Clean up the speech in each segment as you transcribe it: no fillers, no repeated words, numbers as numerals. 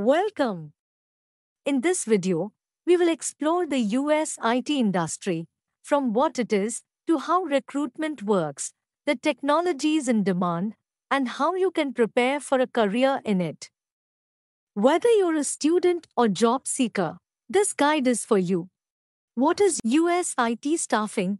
Welcome! In this video, we will explore the US IT industry, from what it is to how recruitment works, the technologies in demand, and how you can prepare for a career in it. Whether you're a student or job seeker, this guide is for you. What is US IT staffing?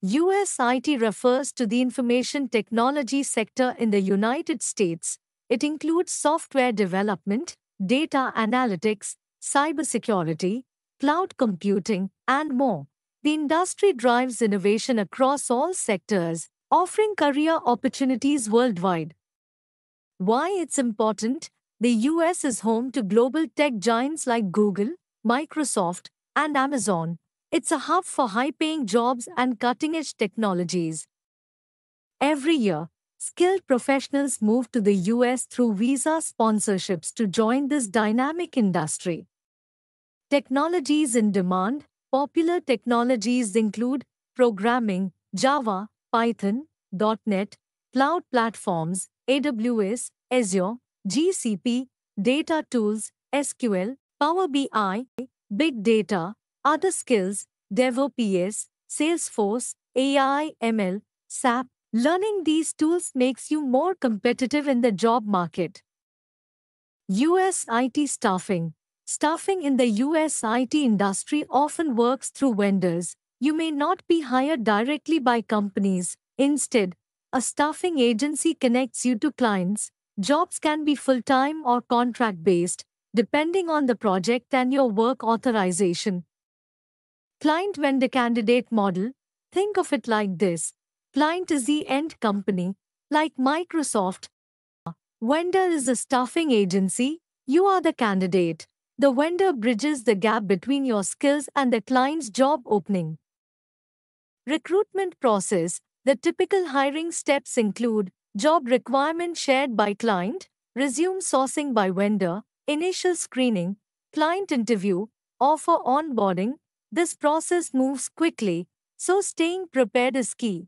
US IT refers to the information technology sector in the United States. It includes software development, data analytics, cybersecurity, cloud computing, and more. The industry drives innovation across all sectors, offering career opportunities worldwide. Why it's important? The US is home to global tech giants like Google, Microsoft, and Amazon. It's a hub for high-paying jobs and cutting-edge technologies. Every year, skilled professionals move to the US through visa sponsorships to join this dynamic industry. Technologies in demand. Popular technologies include programming, Java, Python, .NET, cloud platforms, AWS, Azure, GCP, data tools, SQL, Power BI, big data, other skills, DevOps, Salesforce, AI, ML, SAP. Learning these tools makes you more competitive in the job market. US IT staffing. Staffing in the US IT industry often works through vendors. You may not be hired directly by companies. Instead, a staffing agency connects you to clients. Jobs can be full-time or contract-based, depending on the project and your work authorization. Client-vendor candidate model. Think of it like this. Client is the end company, like Microsoft. Vendor is a staffing agency. You are the candidate. The vendor bridges the gap between your skills and the client's job opening. Recruitment process. The typical hiring steps include job requirement shared by client, resume sourcing by vendor, initial screening, client interview, offer onboarding. This process moves quickly, so staying prepared is key.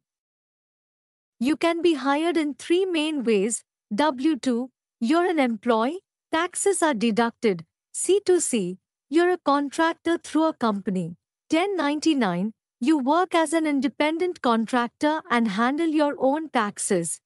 You can be hired in three main ways. W-2, you're an employee, taxes are deducted. C2C, you're a contractor through a company. 1099, you work as an independent contractor and handle your own taxes.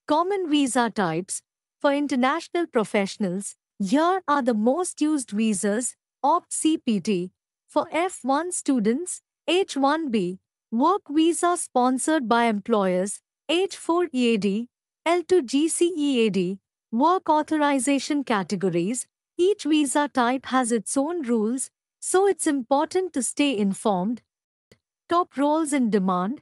Common visa types. For international professionals, here are the most used visas. OPT CPT. For F1 students, H1B, work visa sponsored by employers, H4 EAD, L2 GC EAD, work authorization categories. Each visa type has its own rules, so it's important to stay informed. Top roles in demand.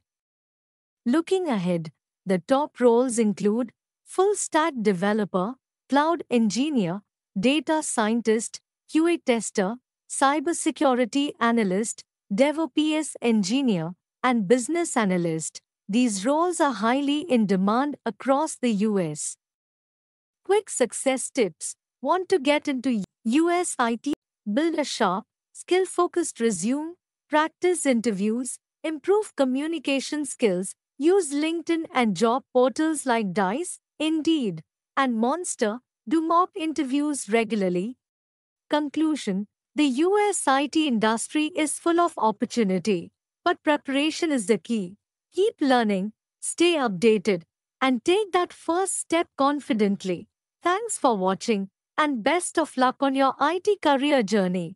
Looking ahead, the top roles include full stack developer, cloud engineer, data scientist, QA tester, cybersecurity analyst, DevOps engineer, and business analyst. These roles are highly in demand across the US. Quick success tips. Want to get into US IT? Build a sharp, skill-focused resume, practice interviews, improve communication skills, use LinkedIn and job portals like Dice, Indeed, and Monster. Do mock interviews regularly. Conclusion. The US IT industry is full of opportunity, but preparation is the key. Keep learning, stay updated, and take that first step confidently. Thanks for watching, and best of luck on your IT career journey.